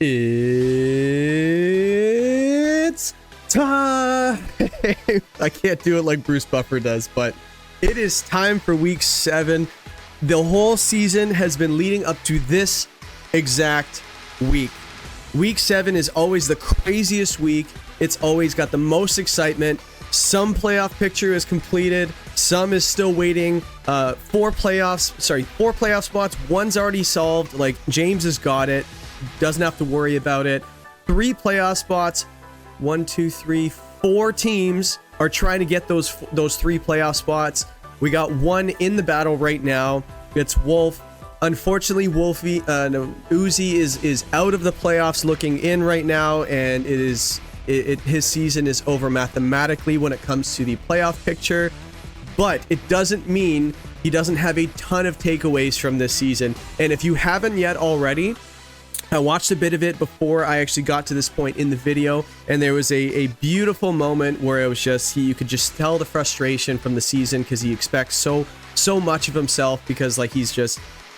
It's time. I can't do it like Bruce Buffer does, but it is time for week 7. The whole season has been leading up to this exact week. Week 7 is always the craziest week. It's always got the most excitement. Some playoff picture is completed. Some is still waiting. 4 playoff spots. One's already solved. Like, James has got it. Doesn't have to worry about it. 3 playoff spots. 1, 2, 3, 4 teams are trying to get those 3 playoff spots. We got one in the battle right now. It's Wolf. Unfortunately, Uzi is out of the playoffs looking in right now, and his season is over mathematically when it comes to the playoff picture. But it doesn't mean he doesn't have a ton of takeaways from this season. And if you haven't yet already, I watched a bit of it before I actually got to this point in the video, and there was a beautiful moment where it was just you could just tell the frustration from the season because he expects so much of himself, because like he's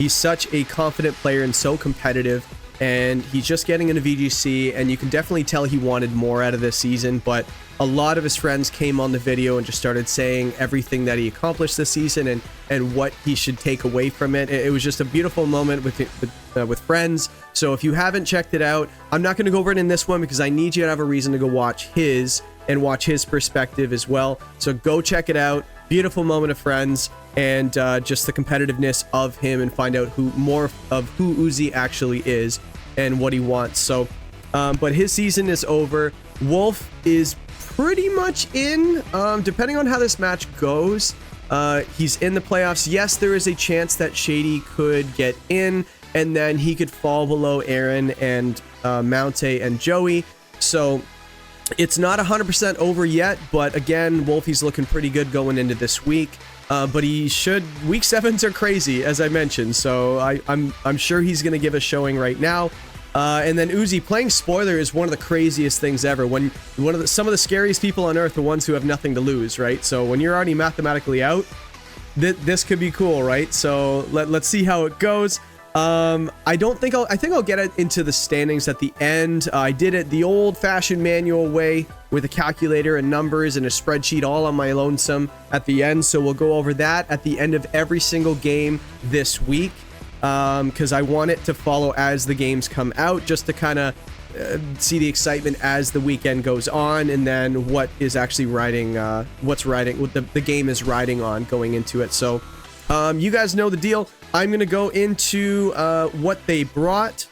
such a confident player and so competitive, and he's just getting into VGC, and you can definitely tell he wanted more out of this season. But a lot of his friends came on the video and just started saying everything that he accomplished this season and what he should take away from it. It was just a beautiful moment with friends. So if you haven't checked it out, I'm not going to go over it in this one because I need you to have a reason to go watch his perspective as well. So go check it out. Beautiful moment of friends, and just the competitiveness of him, and find out more of who Uzi actually is and what he wants. So, but his season is over. Wolf is pretty much in, depending on how this match goes. He's in the playoffs. Yes, there is a chance that Shady could get in, and then he could fall below Aaron and Mounte and Joey. So it's not 100% over yet, but again, Wolfie's looking pretty good going into this week. But he should. Week 7s are crazy, as I mentioned, so I'm sure he's going to give a showing right now. And then Uzi playing spoiler is one of the craziest things ever. When some of the scariest people on earth are ones who have nothing to lose, right? So when you're already mathematically out, this could be cool, right? So let's see how it goes. I think I'll get it into the standings at the end. I did it the old-fashioned manual way with a calculator and numbers and a spreadsheet all on my lonesome at the end. So we'll go over that at the end of every single game this week, because I want it to follow as the games come out, just to kind of see the excitement as the weekend goes on, and then what is actually what the game is riding on going into it. So you guys know the deal. I'm going to go into what they brought,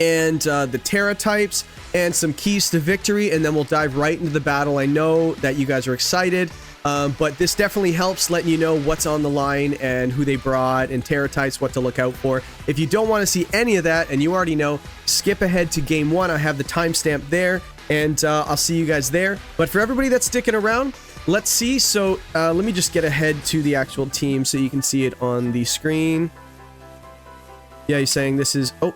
and the Terra types, and some keys to victory, and then we'll dive right into the battle. I know that you guys are excited, but this definitely helps letting you know what's on the line and who they brought, and Terra types, what to look out for. If you don't want to see any of that, and you already know, skip ahead to game 1. I have the timestamp there, and I'll see you guys there. But for everybody that's sticking around, let's see. So let me just get ahead to the actual team so you can see it on the screen. Yeah, he's saying this is... Oh,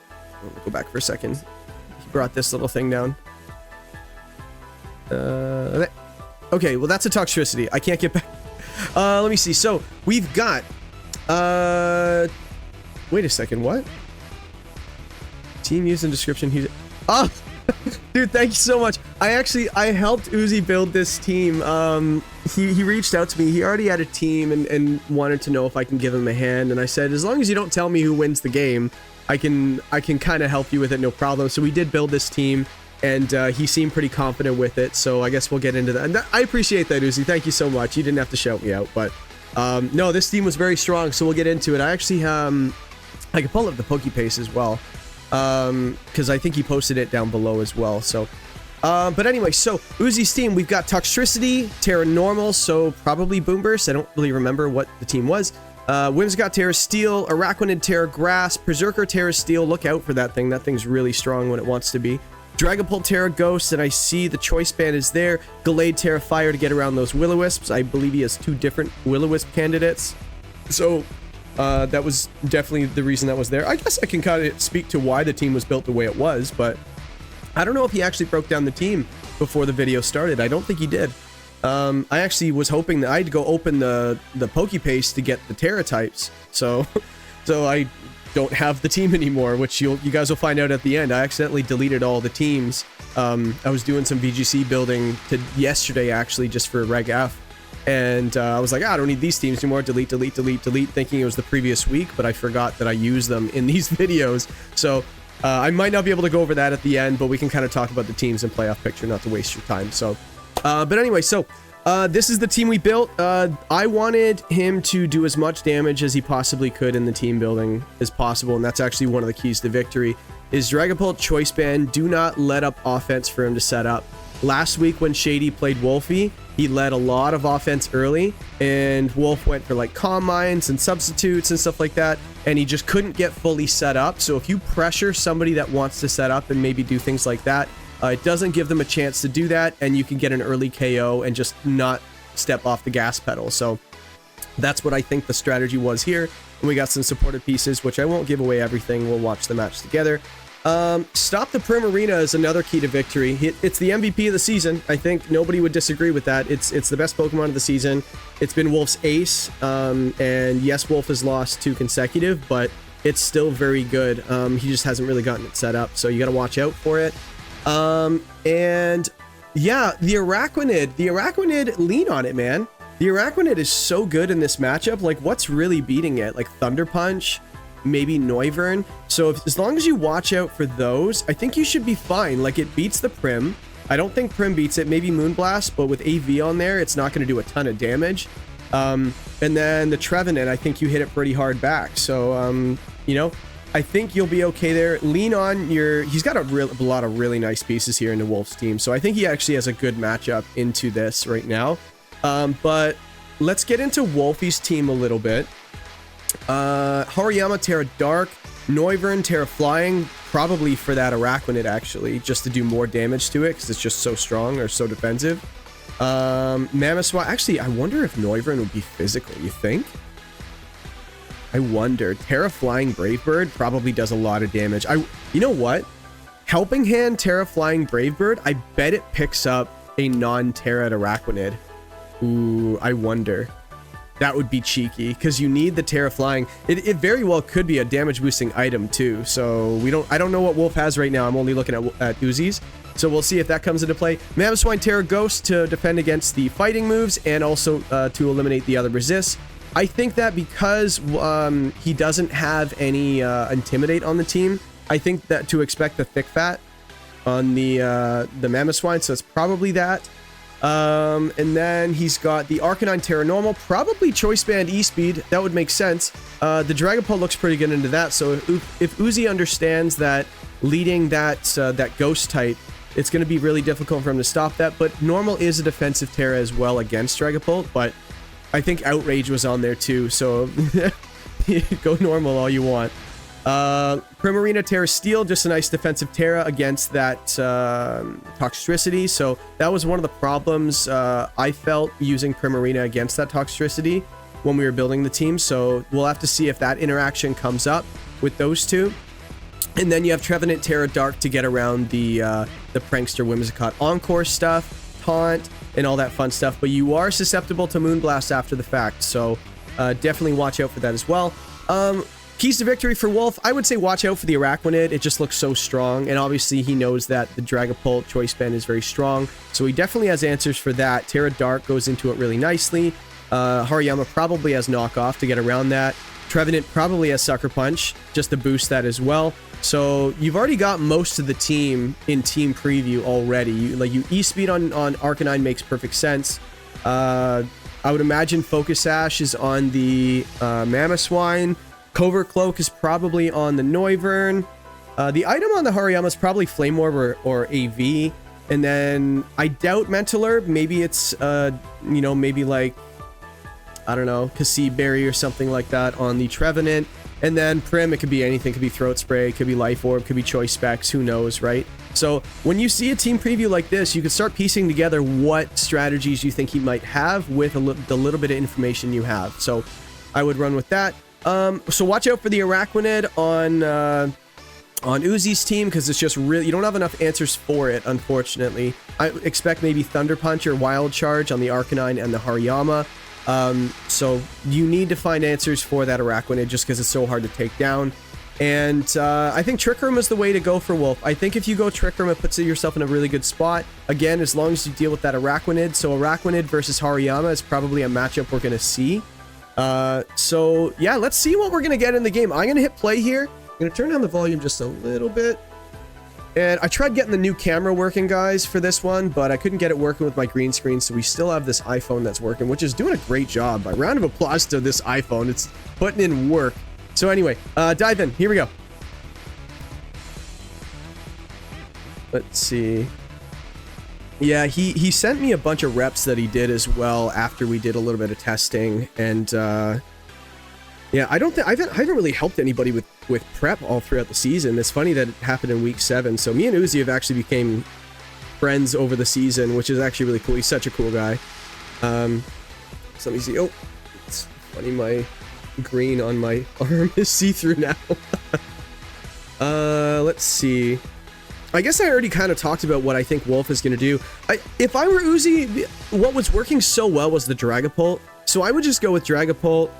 go back for a second. He brought this little thing down. Okay, well, that's a Toxtricity. I can't get back. Let me see. So we've got... Wait a second, what? Team used in description. He's... Oh! Dude, thank you so much. I helped Uzi build this team. He reached out to me. He already had a team and wanted to know if I can give him a hand. And I said, as long as you don't tell me who wins the game, I can kind of help you with it, no problem. So we did build this team, and he seemed pretty confident with it. So I guess we'll get into that. And I appreciate that, Uzi. Thank you so much. You didn't have to shout me out, but no, this team was very strong. So we'll get into it. I actually I can pull up the Pokepace as well, because I think he posted it down below as well. So but anyway, so Uzi's team, we've got Toxtricity, Terra Normal, so probably Boomburst. I don't really remember what the team was. Whimsicott Terra Steel, Araquanid Terra Grass, Berserker Terra Steel. Look out for that thing. That thing's really strong when it wants to be. Dragapult Terra Ghost, and I see the choice band is there. Gallade Terra Fire to get around those Will-O-Wisps. I believe he has 2 different Will-O-Wisp candidates. So that was definitely the reason that was there. I guess I can kind of speak to why the team was built the way it was, but I don't know if he actually broke down the team before the video started. I don't think he did. I actually was hoping that I'd go open the Pokepace to get the Terra types. So I don't have the team anymore, which you guys will find out at the end. I accidentally deleted all the teams. I was doing some VGC building yesterday, actually, just for Reg F. And I was like, I don't need these teams anymore. Delete, thinking it was the previous week, but I forgot that I used them in these videos. So I might not be able to go over that at the end, but we can kind of talk about the teams and playoff picture, not to waste your time. So, but anyway, so this is the team we built. I wanted him to do as much damage as he possibly could in the team building as possible, and that's actually one of the keys to victory, is Dragapult Choice Band. Do not let up offense for him to set up. Last week when Shady played Wolfey, he led a lot of offense early, and Wolf went for like Calm Minds and substitutes and stuff like that, and he just couldn't get fully set up. So if you pressure somebody that wants to set up and maybe do things like that, it doesn't give them a chance to do that, and you can get an early KO and just not step off the gas pedal. So that's what I think the strategy was here. And we got some supported pieces, which I won't give away everything. We'll watch the match together. Stop the Primarina is another key to victory. It's the MVP of the season. I think nobody would disagree with that. It's the best Pokemon of the season. It's been Wolf's ace, and yes, Wolf has lost 2 consecutive, but it's still very good. He just hasn't really gotten it set up, so you got to watch out for it. And yeah, the Araquanid, lean on it, man. The Araquanid is so good in this matchup. Like, what's really beating it? Like Thunder Punch, maybe Noivern. So as long as you watch out for those, I think you should be fine. Like, it beats the Prim. I don't think Prim beats it. Maybe Moonblast, but with AV on there, it's not going to do a ton of damage. And then the Trevenant, I think you hit it pretty hard back. So, you know, I think you'll be okay there. Lean on your... He's got a lot of really nice pieces here in the Wolf's team. So I think he actually has a good matchup into this right now. But let's get into Wolfey's team a little bit. Hariyama, Terra Dark, Noivern, Terra Flying, probably for that Araquanid, actually, just to do more damage to it, because it's just so strong or so defensive. Mamoswine, actually, I wonder if Noivern would be physical, you think? I wonder. Terra Flying Brave Bird probably does a lot of damage. You know what? Helping Hand Terra Flying Brave Bird, I bet it picks up a non-Terra Araquanid. Ooh, I wonder. That would be cheeky, because you need the Terra Flying. It very well could be a damage boosting item too. So I don't know what Wolf has right now. I'm only looking at Uzi's. So we'll see if that comes into play. Mamoswine Terra Ghost to defend against the fighting moves and also to eliminate the other resists. I think that because he doesn't have any Intimidate on the team, I think that to expect the Thick Fat on the Mamoswine, so it's probably that. And then he's got the Arcanine Terra Normal, probably Choice Band E-Speed. That would make sense. The Dragapult looks pretty good into that. So if Uzi understands that leading that Ghost type, it's going to be really difficult for him to stop that. But Normal is a defensive Terra as well against Dragapult, but I think Outrage was on there too. So go Normal all you want. Primarina Terra Steel, just a nice defensive Terra against that Toxtricity. So that was one of the problems I felt using Primarina against that Toxtricity when we were building the team. So we'll have to see if that interaction comes up with those two. And then you have Trevenant Terra Dark to get around the Prankster Whimsicott Encore stuff, Taunt, and all that fun stuff. But you are susceptible to Moonblast after the fact. So definitely watch out for that as well. Keys to victory for Wolf, I would say watch out for the Araquanid. It just looks so strong, and obviously he knows that the Dragapult Choice Band is very strong, so he definitely has answers for that. Terra Dark goes into it really nicely. Hariyama probably has Knockoff to get around that. Trevenant probably has Sucker Punch, just to boost that as well. So you've already got most of the team in Team Preview already. You E-Speed on Arcanine makes perfect sense. I would imagine Focus Sash is on the Mamoswine. Covert Cloak is probably on the Noivern. The item on the Hariyama is probably Flame Orb or AV. And then I doubt Mental Herb. Maybe it's, maybe like, I don't know, Cassib Berry or something like that on the Trevenant. And then Prim, it could be anything. It could be Throat Spray, it could be Life Orb, it could be Choice Specs, who knows, right? So when you see a team preview like this, you can start piecing together what strategies you think he might have with the little bit of information you have. So I would run with that. So watch out for the Araquanid on Uzi's team, because it's just really, you don't have enough answers for it, unfortunately. I expect maybe Thunder Punch or Wild Charge on the Arcanine and the Hariyama. So you need to find answers for that Araquanid just because it's so hard to take down. And I think Trick Room is the way to go for Wolf. I think if you go Trick Room, it puts yourself in a really good spot. Again, as long as you deal with that Araquanid. So Araquanid versus Hariyama is probably a matchup we're going to see. So yeah, let's see what we're going to get in the game. I'm going to hit play here. I'm going to turn down the volume just a little bit. And I tried getting the new camera working, guys, for this one, but I couldn't get it working with my green screen. So we still have this iPhone that's working, which is doing a great job. A round of applause to this iPhone. It's putting in work. So anyway, dive in. Here we go. Let's see. Yeah, he sent me a bunch of reps that he did as well after we did a little bit of testing. And yeah, I haven't really helped anybody with prep all throughout the season. It's funny that it happened in week 7. So me and Uzi have actually became friends over the season, which is actually really cool. He's such a cool guy. So let me see. Oh, it's funny, my green on my arm is see-through now. Let's see. I guess I already kind of talked about what I think Wolf is going to do. If I were Uzi, what was working so well was the Dragapult. So I would just go with Dragapult.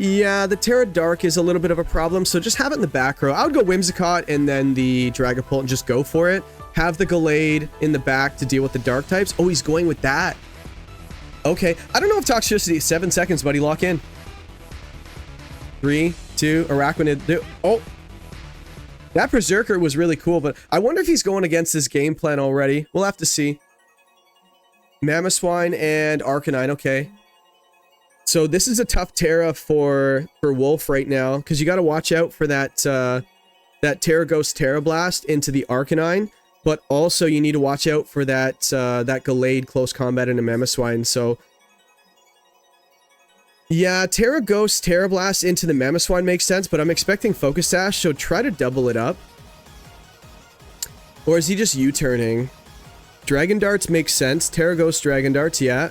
Yeah, the Terra Dark is a little bit of a problem, so just have it in the back row. I would go Whimsicott and then the Dragapult and just go for it. Have the Gallade in the back to deal with the Dark types. Oh, he's going with that. Okay, I don't know if Toxicity. 7 seconds, buddy. Lock in. 3, 2, Araquanid. Oh, that Berserker was really cool, but I wonder if he's going against his game plan already. We'll have to see. Mamoswine and Arcanine. Okay. So this is a tough Terra for Wolf right now, because you got to watch out for that that Terra Ghost Terra Blast into the Arcanine, but also you need to watch out for that that Gallade close combat into Mamoswine. So yeah, Terra Ghost Terra Blast into the Mamoswine makes sense, but I'm expecting Focus Sash, so try to double it up. Or is he just U-turning? Dragon Darts makes sense. Terra Ghost Dragon Darts, yeah.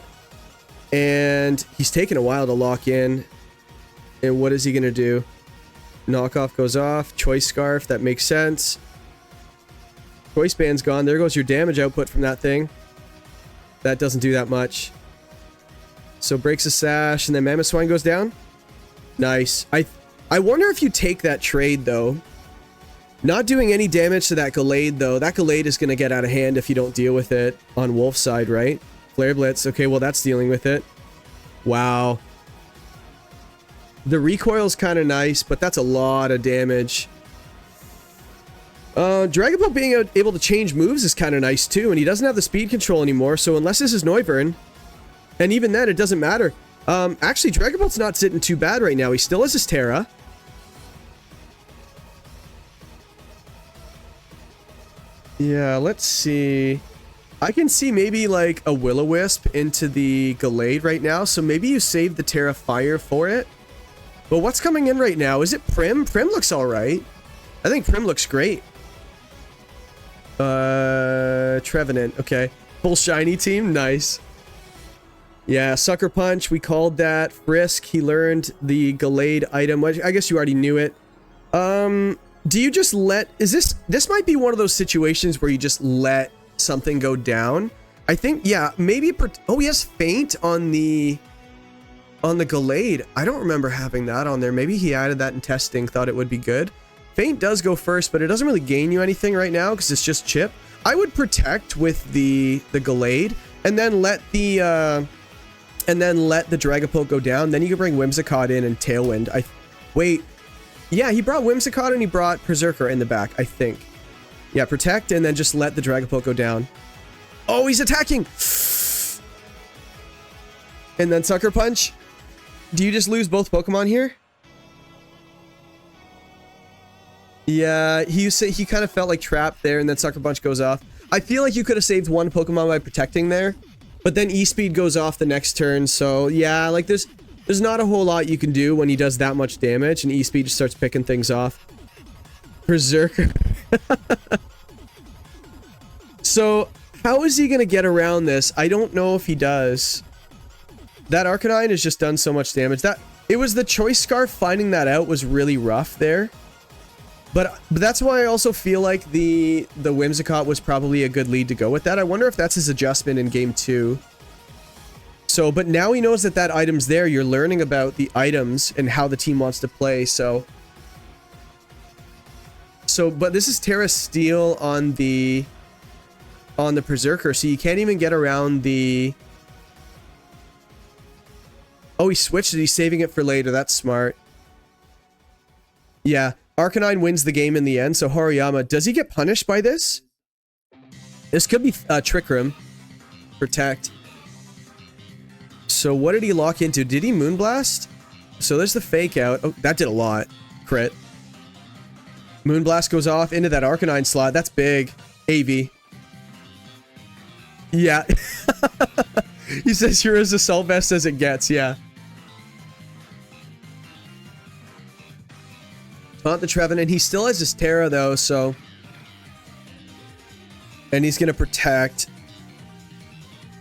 And he's taking a while to lock in. And what is he going to do? Knockoff goes off. Choice Scarf, that makes sense. Choice Band's gone. There goes your damage output from that thing. That doesn't do that much. So breaks a Sash, and then Mamoswine goes down. Nice. I wonder if you take that trade, though. Not doing any damage to that Gallade, though. That Gallade is going to get out of hand if you don't deal with it on Wolf's side, right? Flare Blitz. Okay, well, that's dealing with it. Wow. The recoil's kind of nice, but that's a lot of damage. Dragapult being able to change moves is kind of nice, too, and he doesn't have the speed control anymore, so unless this is Noivern, and even then, it doesn't matter. Actually, Dragapult's not sitting too bad right now. He still has his Terra. Yeah, let's see. I can see maybe like a Will-O-Wisp into the Gallade right now, so maybe you save the Terra Fire for it. But what's coming in right now? Is it Prim? Prim looks alright. I think Prim looks great. Trevenant, okay. Full shiny team, nice. Yeah, Sucker Punch, we called that. Frisk, he learned the Gallade item. I guess you already knew it. Do you just let... This might be one of those situations where you just let something go down. I think, yeah, maybe... Oh, he has Feint on the Gallade. I don't remember having that on there. Maybe he added that in testing, thought it would be good. Feint does go first, but it doesn't really gain you anything right now because it's just chip. I would protect with the Gallade and then let the Dragapult go down. Then you can bring Whimsicott in and Tailwind. Wait. Yeah, he brought Whimsicott and he brought Berserker in the back, I think. Yeah, protect and then just let the Dragapult go down. Oh, he's attacking! And then Sucker Punch. Do you just lose both Pokemon here? Yeah, he kind of felt like trapped there, and then Sucker Punch goes off. I feel like you could have saved one Pokemon by protecting there, but then E-Speed goes off the next turn, so yeah, like there's not a whole lot you can do when he does that much damage, and E-Speed just starts picking things off. Berserker. So, how is he going to get around this? I don't know if he does. That Arcanine has just done so much damage. It was the Choice Scarf finding that out was really rough there. But that's why I also feel like the Whimsicott was probably a good lead to go with that. I wonder if that's his adjustment in game 2. So, but now he knows that that item's there. You're learning about the items and how the team wants to play. So, but this is Terra Steel on the Berserker, so you can't even get around the... Oh, he switched it. He's saving it for later. That's smart. Yeah, Arcanine wins the game in the end. So Hariyama, does he get punished by this? This could be Trick Room. Protect. So what did he lock into? Did he Moonblast? So there's the fake out. Oh, that did a lot. Crit. Moonblast goes off into that Arcanine slot. That's big. AV. Yeah. He says you're as assault vest as it gets. Yeah. Taunt the Trevenant. He still has his Terra though, so... And he's going to protect.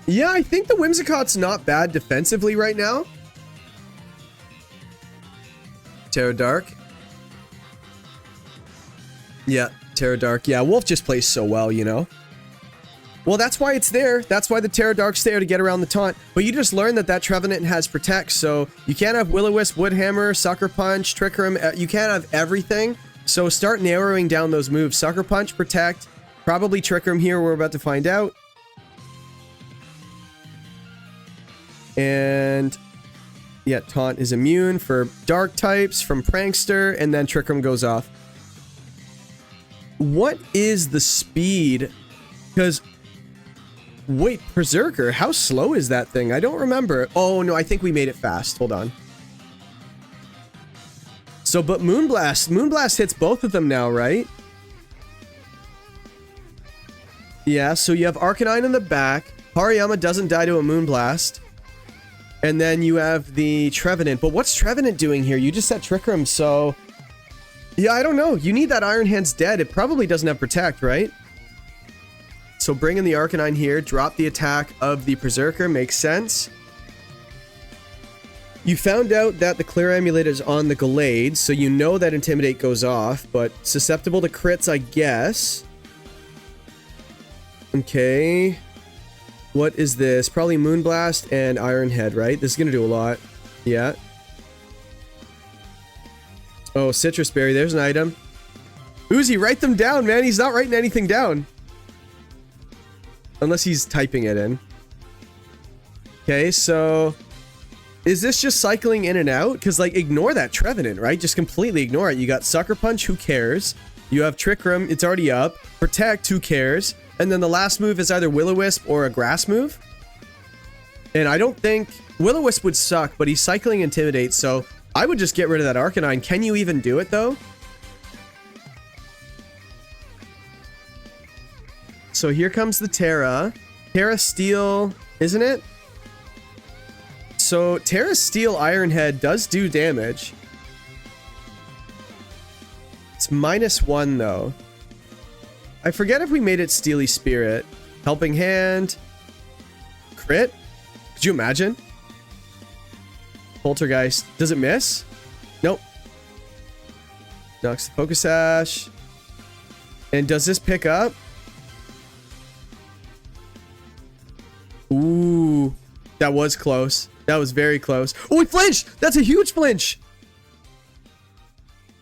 Yeah, I think the Whimsicott's not bad defensively right now. Terra Dark. Yeah, Terra Dark. Yeah, Wolf just plays so well, you know? Well, that's why it's there. That's why the Terra Dark's there, to get around the taunt. But you just learned that that Trevenant has Protect, so you can't have Will-O-Wisp, Woodhammer, Sucker Punch, Trick Room. You can't have everything. So start narrowing down those moves. Sucker Punch, Protect, probably Trick Room here, we're about to find out. And yeah, Taunt is immune for Dark types from Prankster, and then Trick Room goes off. What is the speed? Because... Wait, Berserker, how slow is that thing? I don't remember. Oh, no, I think we made it fast. Hold on. So, but Moonblast hits both of them now, right? Yeah, so you have Arcanine in the back. Hariyama doesn't die to a Moonblast. And then you have the Trevenant. But what's Trevenant doing here? You just set Trick Room, so... Yeah, I don't know. You need that Iron Hand's dead. It probably doesn't have Protect, right? So bring in the Arcanine here, drop the attack of the Berserker, makes sense. You found out that the Clear Amulet is on the Gallade, so you know that Intimidate goes off, but susceptible to crits, I guess. Okay. What is this? Probably Moonblast and Iron Head, right? This is going to do a lot. Yeah. Oh, Citrus Berry, there's an item. Uzi, write them down, man. He's not writing anything down. Unless he's typing it in. Okay, so... Is this just cycling in and out? Because, like, ignore that Trevenant, right? Just completely ignore it. You got Sucker Punch, who cares? You have Trick Room, it's already up. Protect, who cares? And then the last move is either Will-O-Wisp or a Grass move. And I don't think... Will-O-Wisp would suck, but he's cycling Intimidate, so... I would just get rid of that Arcanine. Can you even do it, though? So here comes the Terra. Terra Steel, isn't it? So Terra Steel Iron Head does do damage. It's -1 though. I forget if we made it Steely Spirit. Helping Hand. Crit? Could you imagine? Poltergeist. Does it miss? Nope. Knocks the Focus Sash. And does this pick up? Ooh, that was close. That was very close. Oh, it flinched! That's a huge flinch!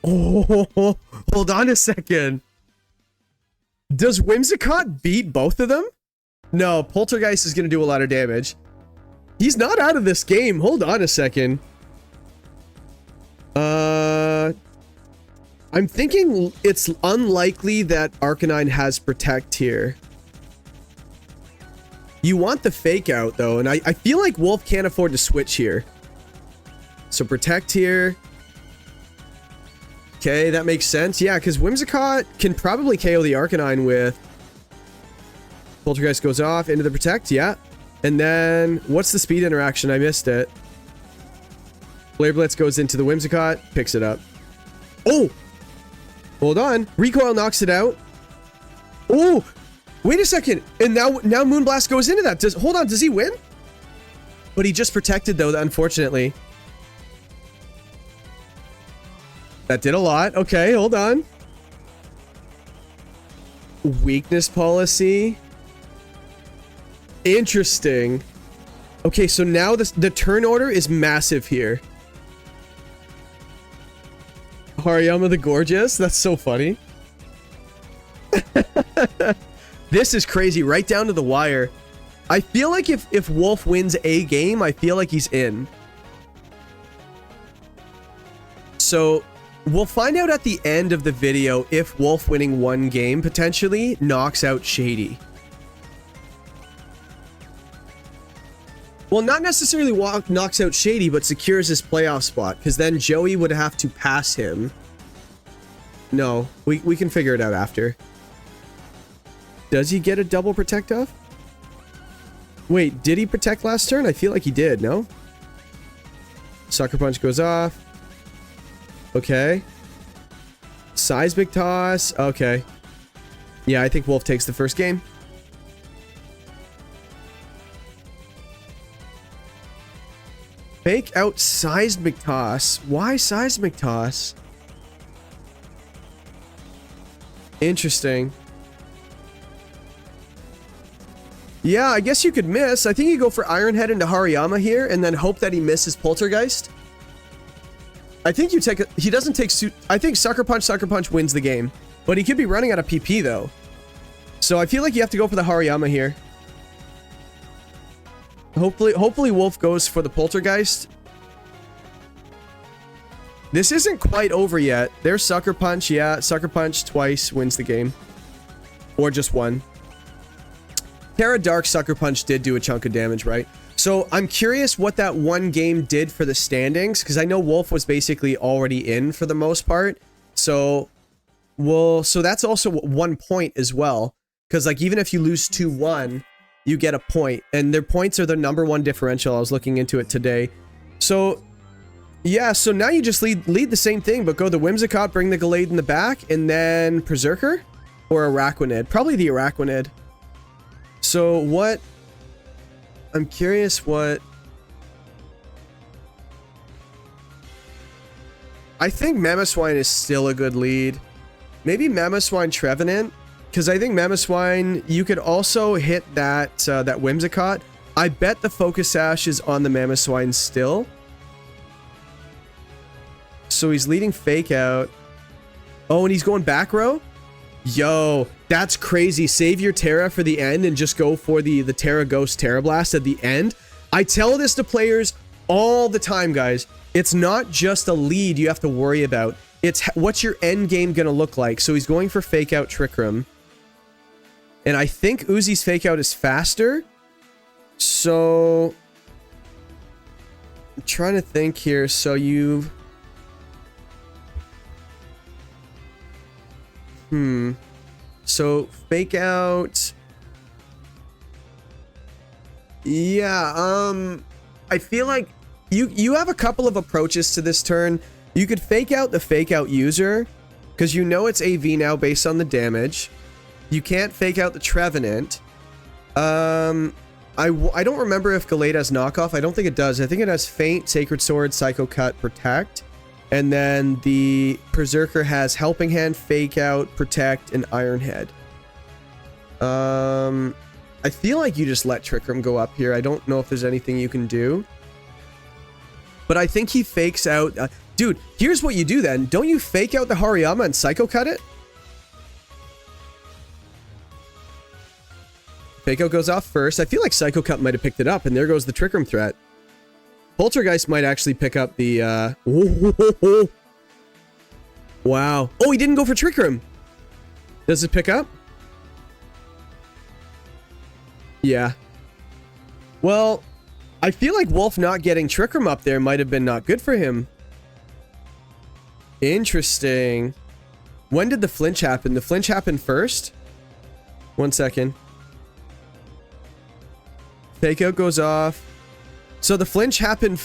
Oh, hold on a second. Does Whimsicott beat both of them? No, Poltergeist is going to do a lot of damage. He's not out of this game. Hold on a second. I'm thinking it's unlikely that Arcanine has Protect here. You want the fake out, though, and I feel like Wolf can't afford to switch here. So Protect here. Okay, that makes sense. Yeah, because Whimsicott can probably KO the Arcanine with... Poltergeist goes off into the Protect, yeah. And then, what's the speed interaction? I missed it. Flare Blitz goes into the Whimsicott, picks it up. Oh! Hold on. Recoil knocks it out. Oh! Wait a second. And now Moonblast goes into that. Hold on, does he win? But he just protected, though, unfortunately. That did a lot. Okay, hold on. Weakness policy. Interesting. Okay, so now the turn order is massive here. Hariyama the Gorgeous? That's so funny. This is crazy, right down to the wire. I feel like if Wolf wins a game, I feel like he's in. So we'll find out at the end of the video if Wolf winning one game potentially knocks out Shady. Well, not necessarily knocks out Shady, but secures his playoff spot, because then Joey would have to pass him. No, we can figure it out after. Does he get a double protect off? Wait, did he protect last turn? I feel like he did, no? Sucker Punch goes off. Okay. Seismic Toss. Okay. Yeah, I think Wolf takes the first game. Fake out Seismic Toss. Why Seismic Toss? Interesting. Yeah, I guess you could miss. I think you go for Iron Head into Hariyama here and then hope that he misses Poltergeist. I think you take he doesn't take suit. I think Sucker Punch wins the game. But he could be running out of PP though. So I feel like you have to go for the Hariyama here. Hopefully Wolf goes for the Poltergeist. This isn't quite over yet. There's Sucker Punch. Yeah, Sucker Punch twice wins the game. Or just one. Terra Dark Sucker Punch did do a chunk of damage, right? So I'm curious what that one game did for the standings, because I know Wolf was basically already in for the most part. So that's also 1 point as well. Because like even if you lose 2-1, you get a point. And their points are the #1 differential. I was looking into it today. So yeah, so now you just lead the same thing, but go the Whimsicott, bring the Gallade in the back, and then Berserker? Or Araquanid? Probably the Araquanid. So what... I'm curious what... I think Mamoswine is still a good lead. Maybe Mamoswine Trevenant? Because I think Mamoswine, you could also hit that that Whimsicott. I bet the Focus Sash is on the Mamoswine still. So he's leading Fake Out. Oh, and he's going back row? Yo, that's crazy. Save your Terra for the end and just go for the Terra Ghost Terra Blast at the end. I tell this to players all the time, guys. It's not just a lead you have to worry about. It's what's your end game gonna look like. So he's going for Fake Out Trick Room. And I think Uzi's Fake Out is faster. So I'm trying to think here. So you... So Fake Out. Yeah, I feel like you have a couple of approaches to this turn. You could Fake Out the Fake Out user, because you know it's AV now based on the damage. You can't Fake Out the Trevenant. I don't remember if Gallade has knockoff. I don't think it does. I think it has Feint, Sacred Sword, Psycho Cut, Protect. And then the Berserker has Helping Hand, Fake Out, Protect, and Iron Head. I feel like you just let Trick Room go up here. I don't know if there's anything you can do. But I think he fakes out... dude, here's what you do then. Don't you Fake Out the Hariyama and Psycho Cut it? Fake Out goes off first. I feel like Psycho Cut might have picked it up, and there goes the Trick Room threat. Poltergeist might actually pick up the, Wow. Oh, he didn't go for Trick Room. Does it pick up? Yeah. Well, I feel like Wolf not getting Trick Room up there might have been not good for him. Interesting. When did the flinch happen? The flinch happened first? 1 second. Fake Out goes off. So the flinch happened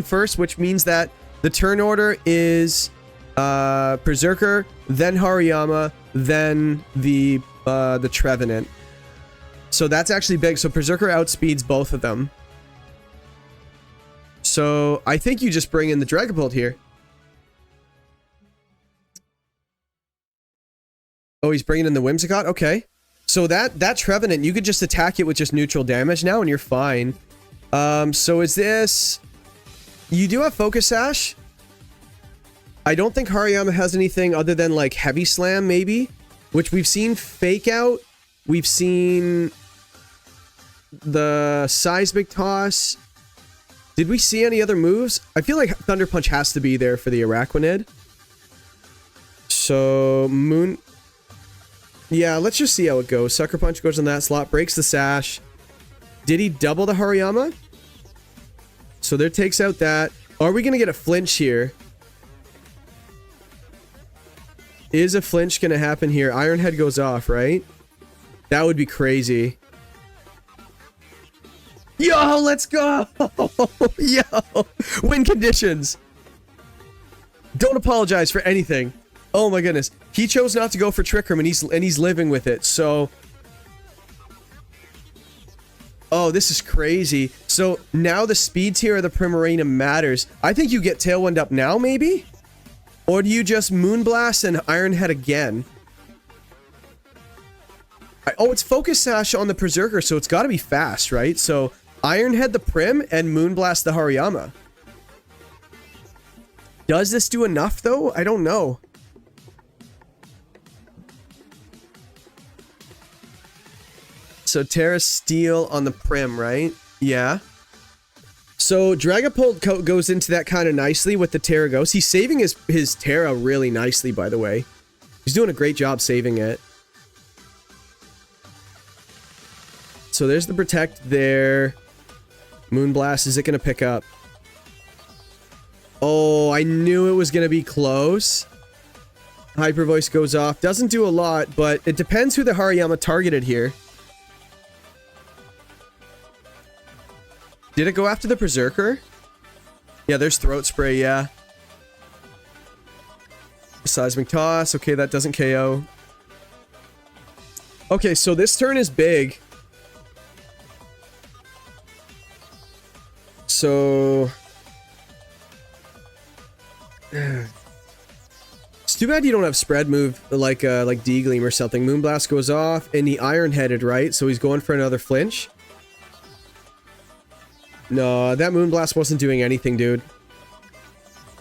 first, which means that the turn order is Berserker, then Hariyama, then the Trevenant. So that's actually big. So Berserker outspeeds both of them. So I think you just bring in the Dragapult here. Oh, he's bringing in the Whimsicott? Okay. So that Trevenant, you could just attack it with just neutral damage now and you're fine. So is this... You do have Focus Sash. I don't think Hariyama has anything other than like Heavy Slam maybe, which we've seen Fake Out. We've seen the Seismic Toss. Did we see any other moves? I feel like Thunder Punch has to be there for the Araquanid. So Moon... Yeah, let's just see how it goes. Sucker Punch goes in that slot, breaks the Sash. Did he double the Hariyama? So there takes out that. Are we going to get a flinch here? Is a flinch going to happen here? Iron Head goes off, right? That would be crazy. Yo, let's go! Yo! Win conditions! Don't apologize for anything. Oh my goodness. He chose not to go for Trick Room and he's living with it, so... Oh, this is crazy. So now the speed tier of the Primarina matters. I think you get Tailwind up now, maybe? Or do you just Moonblast and Iron Head again? Oh, it's Focus Sash on the Berserker, so it's got to be fast, right? So Iron Head the Prim and Moonblast the Hariyama. Does this do enough, though? I don't know. So Terra Steel on the Prim, right? Yeah. So Dragapult goes into that kind of nicely with the Terra Ghost. He's saving his Terra really nicely, by the way. He's doing a great job saving it. So there's the Protect there. Moonblast, is it going to pick up? Oh, I knew it was going to be close. Hyper Voice goes off. Doesn't do a lot, but it depends who the Hariyama targeted here. Did it go after the Berserker? Yeah, there's Throat Spray, yeah. Seismic Toss. Okay, that doesn't KO. Okay, so this turn is big. So... It's too bad you don't have spread move like D-Gleam or something. Moonblast goes off, and he Iron-Headed, right? So he's going for another flinch. No, that Moonblast wasn't doing anything, dude.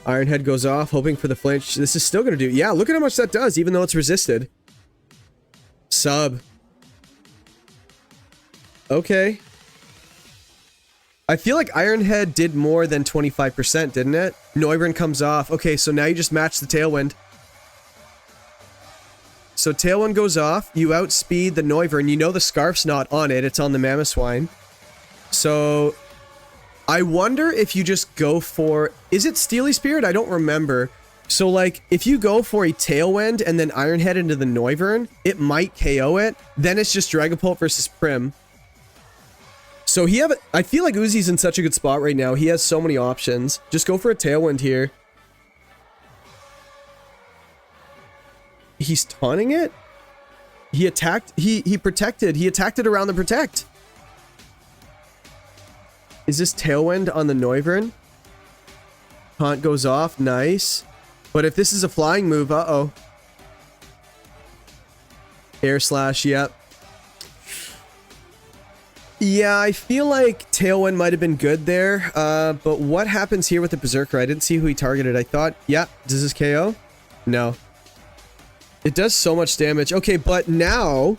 Iron Head goes off, hoping for the flinch. This is still going to do... Yeah, look at how much that does, even though it's resisted. Sub. Okay. I feel like Iron Head did more than 25%, didn't it? Noivern comes off. Okay, so now you just match the Tailwind. So Tailwind goes off. You outspeed the Noivern. You know the Scarf's not on it. It's on the Mamoswine. So... I wonder if you just go for... Is it Steely Spirit? I don't remember. So, like, if you go for a Tailwind and then Iron Head into the Noivern, it might KO it. Then it's just Dragapult versus Prim. So I feel like Uzi's in such a good spot right now. He has so many options. Just go for a Tailwind here. He's taunting it? He attacked... He protected. He attacked it around the Protect. Is this Tailwind on the Noivern? Taunt goes off. Nice. But if this is a flying move, uh-oh. Air Slash, yep. Yeah, I feel like Tailwind might have been good there. But what happens here with the Berserker? I didn't see who he targeted. I thought, yeah, does this KO? No. It does so much damage. Okay, but now...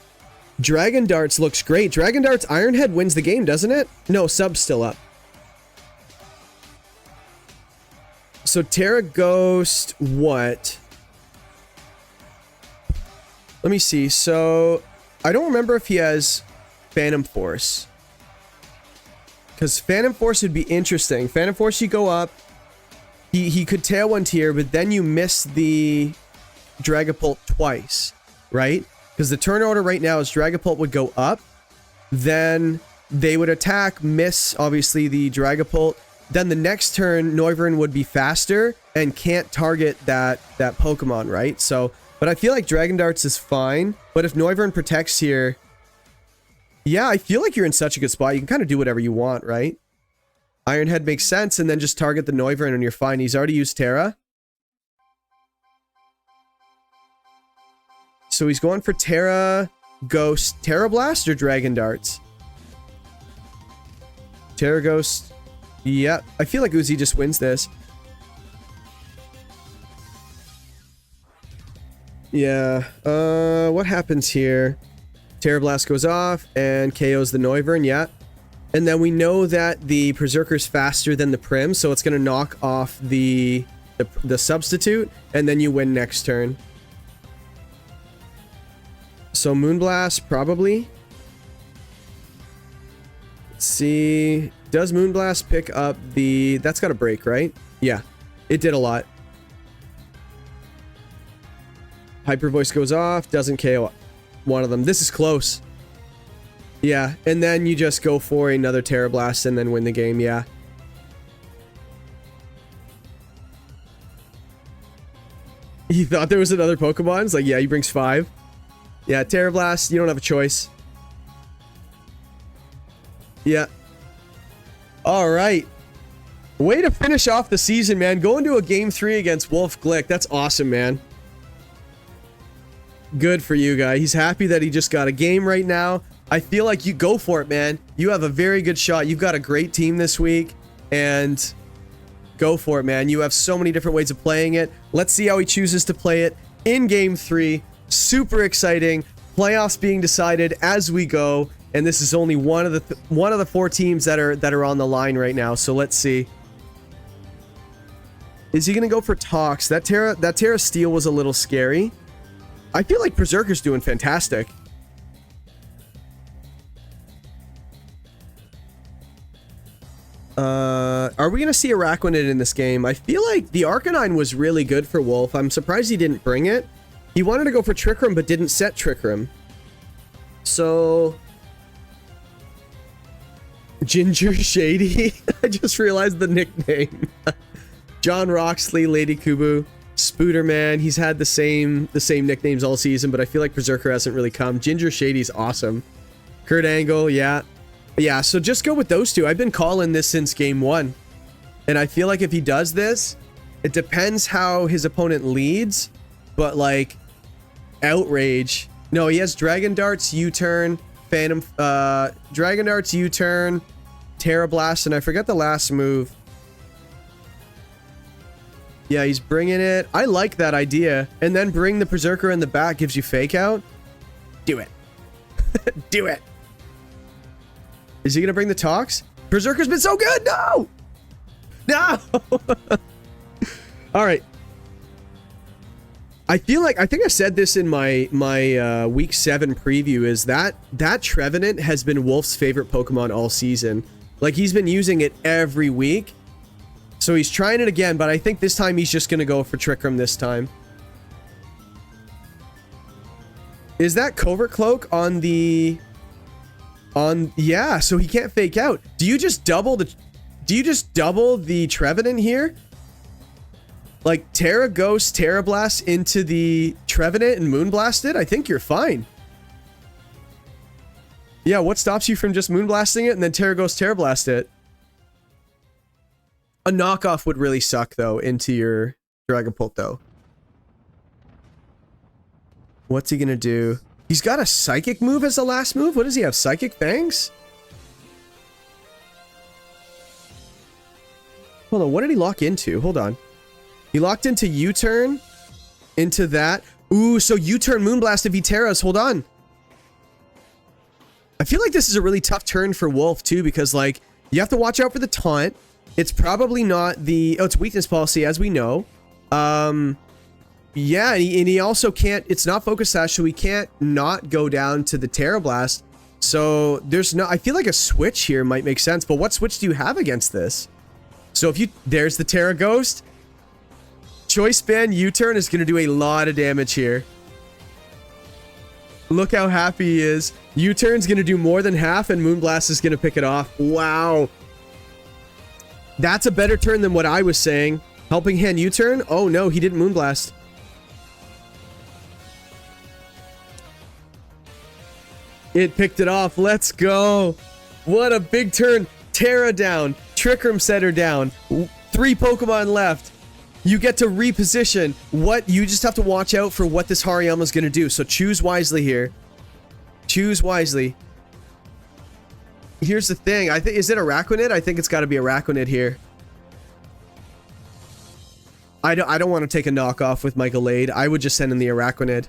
Dragon Darts looks great. Dragon Darts Iron Head wins the game, doesn't it? No, Sub's still up. So Terra Ghost, what? Let me see. So I don't remember if he has Phantom Force. Because Phantom Force would be interesting. Phantom Force, you go up. He could Tailwind here, but then you miss the Dragapult twice, right? Because the turn order right now is Dragapult would go up, then they would attack, miss, obviously, the Dragapult. Then the next turn, Noivern would be faster and can't target that Pokemon, right? So, but I feel like Dragon Darts is fine. But if Noivern protects here, yeah, I feel like you're in such a good spot. You can kind of do whatever you want, right? Iron Head makes sense, and then just target the Noivern and you're fine. He's already used Terra. So he's going for Terra. Ghost, Terra Blast, or Dragon Darts? Terra Ghost. Yep. I feel like Uzi just wins this. Yeah. What happens here? Terra Blast goes off and KOs the Noivern. Yeah. And then we know that the Berserker's faster than the Prim, so it's going to knock off the substitute, and then you win next turn. So Moonblast, probably. Let's see. Does Moonblast pick up the... That's got a break, right? Yeah. It did a lot. Hyper Voice goes off. Doesn't KO one of them. This is close. Yeah. And then you just go for another Terra Blast and then win the game. Yeah. He thought there was another Pokemon. It's like, yeah, he brings 5. Yeah, Terra Blast. You don't have a choice. Yeah. All right. Way to finish off the season, man. Going to a game 3 against Wolfe Glick. That's awesome, man. Good for you, guy. He's happy that he just got a game right now. I feel like you go for it, man. You have a very good shot. You've got a great team this week, and go for it, man. You have so many different ways of playing it. Let's see how he chooses to play it in game 3. Super exciting. Playoffs being decided as we go, and this is only one of the 4 teams that are on the line right now. So let's see. Is he gonna go for Tox? That Terra Steel was a little scary. I feel like Berserker's doing fantastic. Are we gonna see Araquanid in this game? I feel like the Arcanine was really good for Wolfe. I'm surprised he didn't bring it. He wanted to go for Trick Room, but didn't set Trick Room. So... Ginger Shady? I just realized the nickname. John Roxley, Lady Kubu, Spooderman. He's had the same nicknames all season, but I feel like Berserker hasn't really come. Ginger Shady's awesome. Kurt Angle, yeah. Yeah, so just go with those two. I've been calling this since game 1. And I feel like if he does this, it depends how his opponent leads, but like Outrage. No, he has Dragon Darts, U-Turn, Phantom, Dragon Darts, U-Turn, Terra Blast, and I forget the last move. Yeah, he's bringing it. I like that idea. And then bring the Berserker in the back gives you Fake Out. Do it. Do it. Is he going to bring the Tox? Berserker's been so good. No. No. All right. I feel like, I think I said this in my week 7 preview, is that Trevenant has been Wolfe's favorite Pokemon all season. Like, he's been using it every week. So he's trying it again, but I think this time he's just going to go for Trick Room this time. Is that Covert Cloak on the... yeah, so he can't Fake Out. Do you just double the Trevenant here? Like Terra Ghost, Terra Blast into the Trevenant and Moonblast it? I think you're fine. Yeah, what stops you from just Moonblasting it and then Terra Ghost, Terra Blast it? A knockoff would really suck though into your Dragapult though. What's he gonna do? He's got a Psychic move as the last move? What does he have? Psychic Fangs? Hold on, what did he lock into? Hold on. He locked into U-Turn. Into that. Ooh, so U-Turn Moonblast if he Terras. Hold on. I feel like this is a really tough turn for Wolfe too, because like, you have to watch out for the taunt. It's probably not the... Oh, it's weakness policy, as we know. Yeah, and he also can't... It's not Focus Sash, so he can't not go down to the Terra Blast. So there's no... I feel like a switch here might make sense, but what switch do you have against this? So if you... There's the Terra Ghost. Choice Band U-Turn is going to do a lot of damage here. Look how happy he is. U-Turn's going to do more than half, and Moonblast is going to pick it off. Wow. That's a better turn than what I was saying. Helping Hand U-Turn? Oh no, he didn't Moonblast. It picked it off. Let's go. What a big turn. Terra down. Trick Room Setter down. 3 Pokemon left. You get to reposition. What? You just have to watch out for what this Hariyama's going to do. So choose wisely here. Choose wisely. Here's the thing. I think, is it Araquanid? I think it's got to be Araquanid here. I don't want to take a knockoff with my Gallade. I would just send in the Araquanid.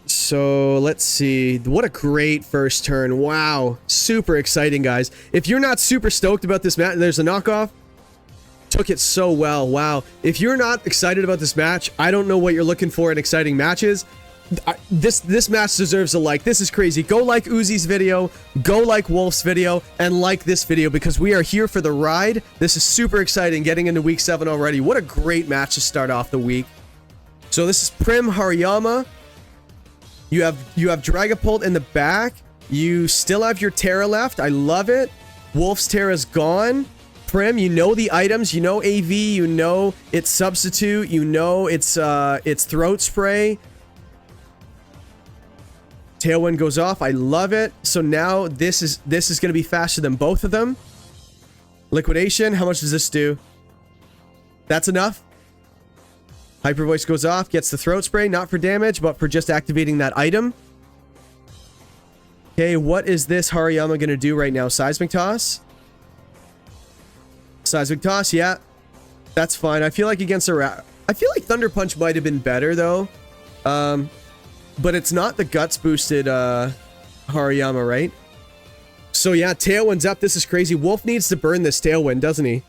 So let's see. What a great first turn. Wow. Super exciting, guys. If you're not super stoked about this match, there's a knockoff. Took it so well. Wow. If you're not excited about this match, I don't know what you're looking for in exciting matches. This match deserves a like. This is crazy. Go like Uzi's video, go like Wolf's video, and like this video because we are here for the ride. This is super exciting getting into week 7 already. What a great match to start off the week. So this is Prim Hariyama. You have Dragapult in the back. You still have your Terra left. I love it. Wolf's Terra's gone. Prim, you know the items, you know AV, you know its substitute, you know its throat spray. Tailwind goes off. I love it. So now this is going to be faster than both of them. Liquidation. How much does this do? That's enough. Hyper Voice goes off. Gets the throat spray. Not for damage, but for just activating that item. Okay, what is this Hariyama going to do right now? Seismic Toss. Seismic Toss, yeah. That's fine. I feel like against a I feel like Thunder Punch might have been better, though. But it's not the Guts boosted Hariyama, right? So yeah, Tailwind's up. This is crazy. Wolf needs to burn this Tailwind, doesn't he?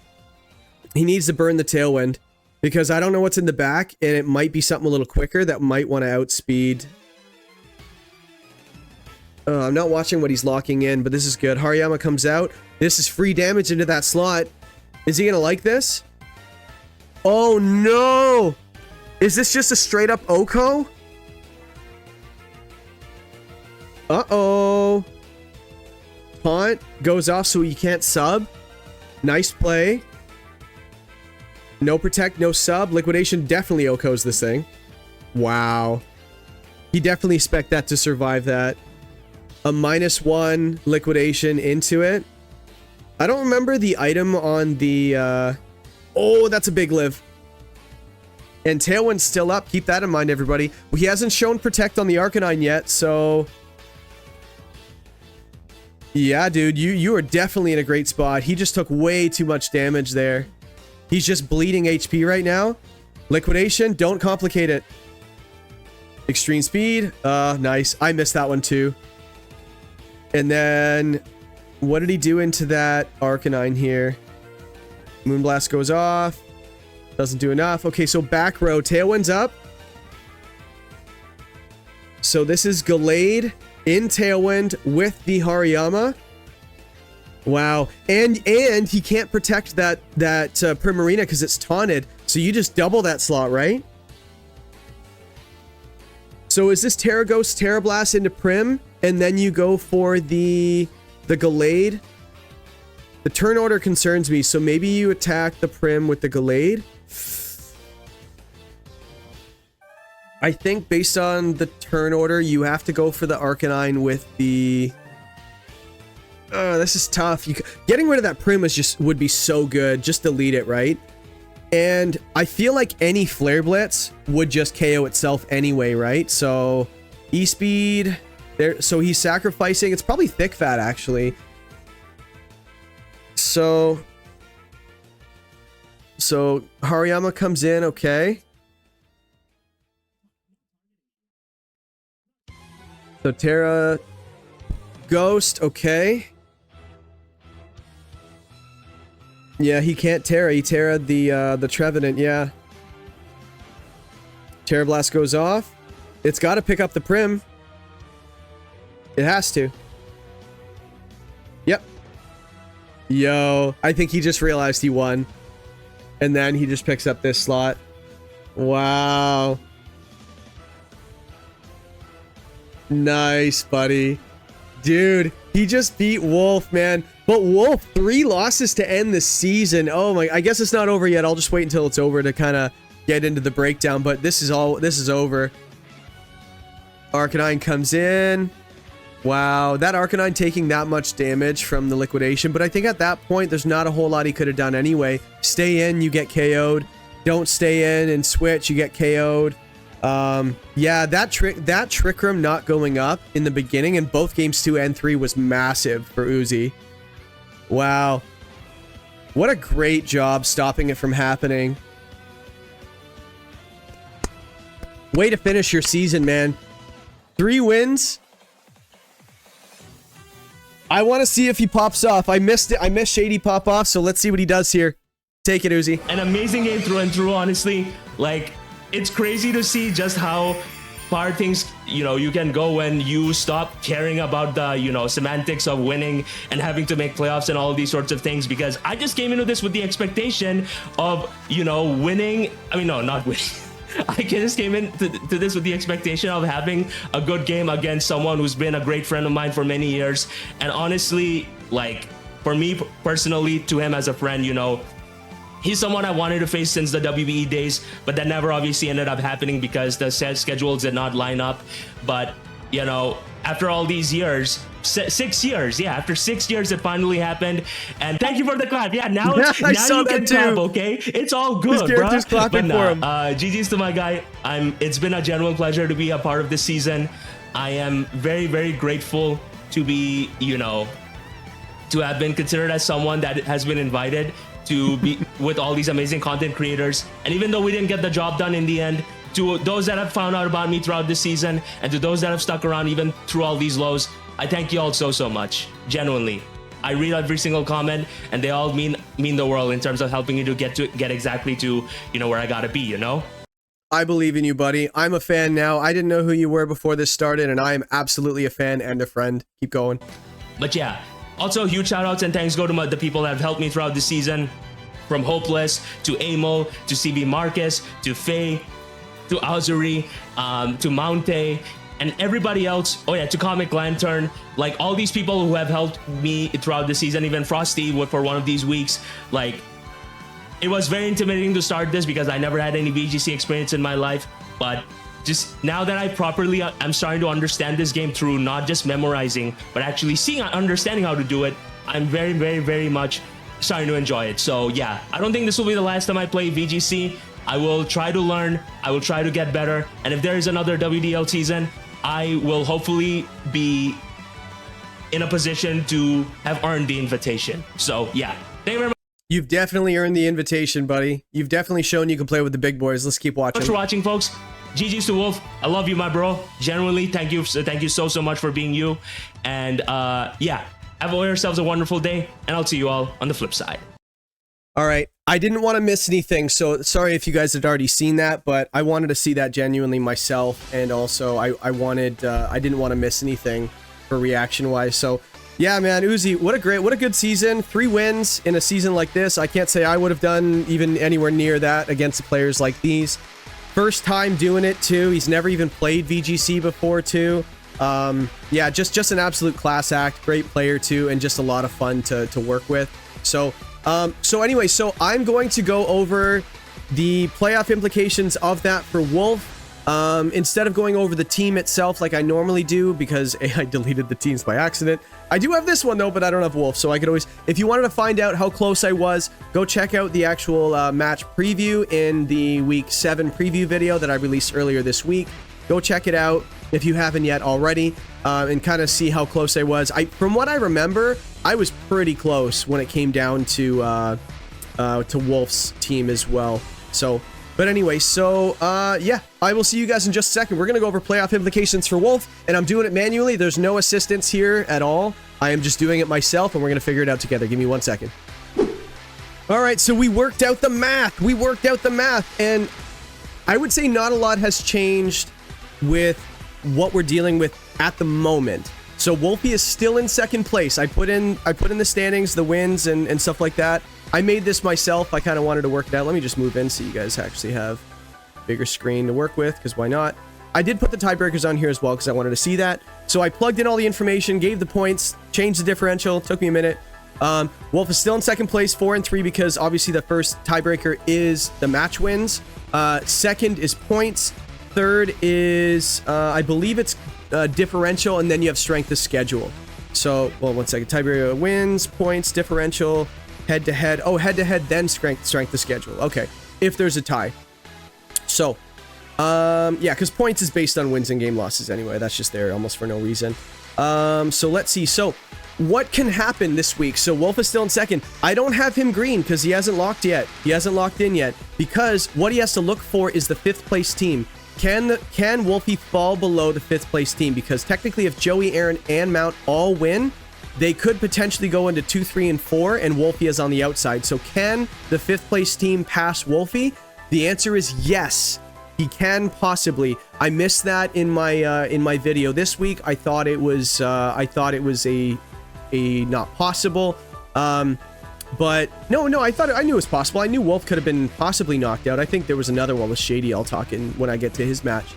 He needs to burn the Tailwind. Because I don't know what's in the back, and it might be something a little quicker that might want to outspeed. I'm not watching what he's locking in, but this is good. Hariyama comes out. This is free damage into that slot. Is he going to like this? Oh, no! Is this just a straight-up Oko? Uh-oh. Taunt goes off so you can't sub. Nice play. No protect, no sub. Liquidation definitely Okos this thing. Wow. He definitely expect that to survive that. A -1 liquidation into it. I don't remember the item on the... Oh, that's a big live. And Tailwind's still up. Keep that in mind, everybody. He hasn't shown protect on the Arcanine yet, so... Yeah, dude, you are definitely in a great spot. He just took way too much damage there. He's just bleeding HP right now. Liquidation, don't complicate it. Extreme speed, nice. I missed that one too. And then, what did he do into that Arcanine here? Moonblast goes off. Doesn't do enough. Okay, so back row, Tailwind's up. So this is Gallade in Tailwind with the Hariyama. Wow, and he can't protect that Primarina because it's taunted. So you just double that slot, right? So is this Terra Ghost, Terra Blast into Prim, and then you go for the Gallade? The turn order concerns me, so maybe you attack the Prim with the Gallade. I think based on the turn order, you have to go for the Arcanine with the... this is tough. Getting rid of that Prim would be so good. Just delete it, right? And I feel like any Flare Blitz would just KO itself anyway, right? So E-Speed there. So he's sacrificing. It's probably Thick Fat actually. So Hariyama comes in. Okay. So Terra Ghost. Okay. Yeah, he can't Terra. He Terra'd the Trevenant, yeah. Terra Blast goes off. It's got to pick up the Prim. It has to. Yep. Yo, I think he just realized he won. And then he just picks up this slot. Wow. Nice, buddy. Dude, he just beat Wolf, man. But Wolf, 3 losses to end the season. Oh my, I guess it's not over yet. I'll just wait until it's over to kind of get into the breakdown. But this is over. Arcanine comes in. Wow, that Arcanine taking that much damage from the liquidation. But I think at that point, there's not a whole lot he could have done anyway. Stay in, you get KO'd. don't stay in and switch, you get KO'd. Yeah, that trick room not going up in the beginning in both games 2 and 3 was massive for Uzi. Wow. What a great job stopping it from happening. Way to finish your season, man. 3 wins. I want to see if he pops off. I missed it. I missed Shady pop off, so let's see what he does here. Take it, Uzi. An amazing game through and through, honestly. Like, it's crazy to see just how far things, you can go when you stop caring about the, semantics of winning and having to make playoffs and all of these sorts of things, because I just came into this with the expectation of, winning. I mean, no, not winning. I just came into this with the expectation of having a good game against someone who's been a great friend of mine for many years. And honestly, like, for me personally, to him as a friend, he's someone I wanted to face since the WBE days, but that never obviously ended up happening because the schedules did not line up. But, after all these years, 6 years, yeah, after 6 years, it finally happened. And thank you for the clap. Yeah, now you can clap, okay? It's all good, bro. Clapping for him. GG's to my guy. It's been a genuine pleasure to be a part of this season. I am very, very grateful to be, to have been considered as someone that has been invited to be with all these amazing content creators. And even though we didn't get the job done in the end, to those that have found out about me throughout this season, and to those that have stuck around even through all these lows, I thank you all so much. Genuinely. I read every single comment, and they all mean the world in terms of helping you to get exactly to, where I gotta be, I believe in you, buddy. I'm a fan now. I didn't know who you were before this started, and I am absolutely a fan and a friend. Keep going. But yeah, also huge shout outs and thanks go to the people that have helped me throughout the season. From Hopeless, to Amo, to CB Marcus, to Faye, to Azuri, to Mounte, and everybody else. Oh yeah, to Comic Lantern. Like, all these people who have helped me throughout the season, even Frosty for one of these weeks. Like, it was very intimidating to start this because I never had any VGC experience in my life, but just now that I'm starting to understand this game through not just memorizing, but actually understanding how to do it, I'm very, very, very much starting to enjoy it. So yeah, I don't think this will be the last time I play VGC. I will try to learn, I will try to get better, and if there is another WDL season, I will hopefully be in a position to have earned the invitation. So yeah, thank you very much. You've definitely earned the invitation, buddy. You've definitely shown you can play with the big boys. Let's keep watching. Thanks for watching, folks. GG's to Wolf. I love you, my bro. Genuinely, thank you so much for being you. And yeah, have yourselves a wonderful day, and I'll see you all on the flip side. All right. I didn't want to miss anything, so sorry if you guys had already seen that, but I wanted to see that genuinely myself, and also I didn't want to miss anything for reaction-wise. So yeah, man, Uzi, what a good season. 3 wins in a season like this. I can't say I would have done even anywhere near that against players like these. First time doing it too. He's never even played VGC before too. Yeah, just an absolute class act. Great player too, and just a lot of fun to work with. So anyway, so I'm going to go over the playoff implications of that for Wolf. Instead of going over the team itself like I normally do, because I deleted the teams by accident. I do have this one though, but I don't have Wolf, so I could always, if you wanted to find out how close I was, go check out the actual match preview in the week 7 preview video that I released earlier this week. Go check it out if you haven't yet already, and kind of see how close I was. From what I remember, I was pretty close when it came down to Wolf's team as well. So, but anyway, so yeah, I will see you guys in just a second. We're gonna go over playoff implications for Wolf, and I'm doing it manually. There's no assistance here at all. I am just doing it myself, and we're gonna figure it out together. Give me 1 second. All right, so we worked out the math. And I would say not a lot has changed with what we're dealing with at the moment. So Wolfey is still in second place. I put in the standings, the wins, and stuff like that. I made this myself. I kind of wanted to work it out. Let me just move in so you guys actually have a bigger screen to work with, because why not? I did put the tiebreakers on here as well because I wanted to see that. So I plugged in all the information, gave the points, changed the differential. Took me a minute. Wolf is still in second place, 4 and 3, because obviously the first tiebreaker is the match wins. Second is points. Third is, I believe it's differential, and then you have strength of schedule. So, well, 1 second. Tiebreaker wins, points, differential. head-to-head. Oh, head-to-head, then strength of schedule. Okay, if there's a tie. So, yeah, because points is based on wins and game losses anyway. That's just there almost for no reason. So let's see. So, what can happen this week? So Wolfe is still in second. I don't have him green because he hasn't locked yet. He hasn't locked in yet because what he has to look for is the 5th place team. Can Wolfey fall below the 5th place team? Because technically if Joey, Aaron, and Mount all win, they could potentially go into 2, 3, and 4, and Wolfey is on the outside. So can the 5th place team pass Wolfey? The answer is yes. He can possibly. I missed that in my video this week. I thought it was a not possible. But no, I knew it was possible. I knew Wolfe could have been possibly knocked out. I think there was another one with Shady I'll talk in when I get to his match.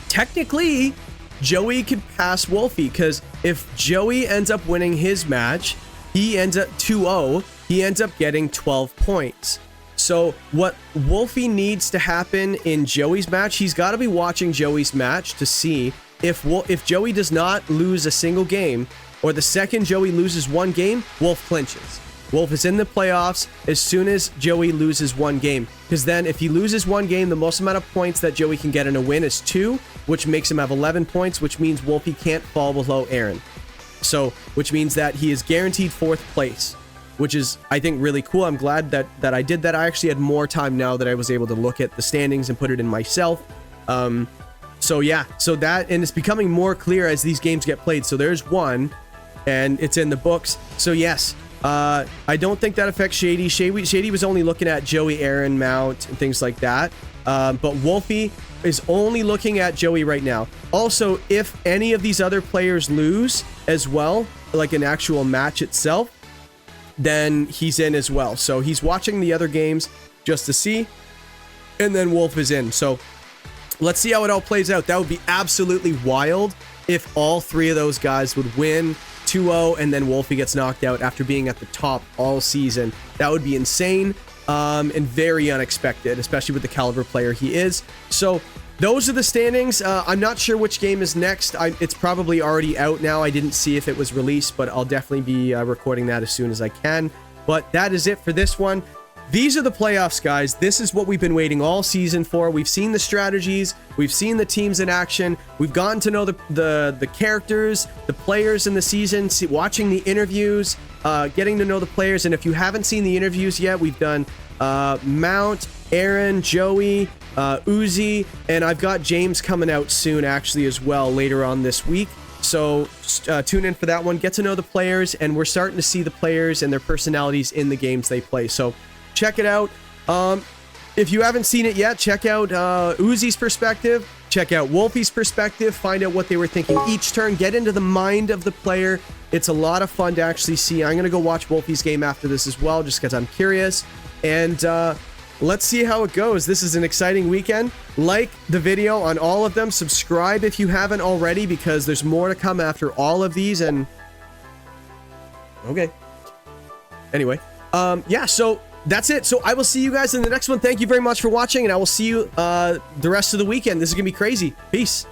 Technically, Joey could pass Wolfey because if Joey ends up winning his match, he ends up 2-0. He ends up getting 12 points. So what Wolfey needs to happen in Joey's match, he's got to be watching Joey's match to see if Joey does not lose a single game, or the second Joey loses one game, Wolfe clinches. Wolfe is in the playoffs as soon as Joey loses one game. Because then if he loses one game, the most amount of points that Joey can get in a win is 2, which makes him have 11 points, which means Wolfey can't fall below Aaron. So, which means that he is guaranteed 4th place, which is, I think, really cool. I'm glad that I did that. I actually had more time now that I was able to look at the standings and put it in myself. So yeah, so that, and it's becoming more clear as these games get played. So there's one, and it's in the books. So yes, I don't think that affects Shady. Shady was only looking at Joey, Aaron, Mount, and things like that. But Wolfey is only looking at Joey right now. Also, if any of these other players lose as well, like an actual match itself, then he's in as well. So he's watching the other games just to see, and then Wolfe is in. So let's see how it all plays out. That would be absolutely wild if all 3 of those guys would win 2-0 and then Wolfey gets knocked out after being at the top all season. That would be insane and very unexpected, especially with the caliber player he is. So those are the standings. I'm not sure which game is next. It's probably already out now. I didn't see if it was released, but I'll definitely be recording that as soon as I can. But that is it for this one. These are the playoffs, guys. This is what we've been waiting all season for. We've seen the strategies. We've seen the teams in action. We've gotten to know the characters, the players in the season, watching the interviews, getting to know the players. And if you haven't seen the interviews yet, we've done Mount, Aaron, Joey, Uzi, and I've got James coming out soon actually as well later on this week. So tune in for that one. Get to know the players, and we're starting to see the players and their personalities in the games they play. So check it out. If you haven't seen it yet, check out Uzi's perspective. Check out Wolfey's perspective. Find out what they were thinking each turn. Get into the mind of the player. It's a lot of fun to actually see. I'm going to go watch Wolfey's game after this as well, just because I'm curious. And let's see how it goes. This is an exciting weekend. Like the video on all of them. Subscribe if you haven't already, because there's more to come after all of these. And okay. Anyway, yeah, so that's it. So I will see you guys in the next one. Thank you very much for watching, and I will see you the rest of the weekend. This is gonna be crazy. Peace.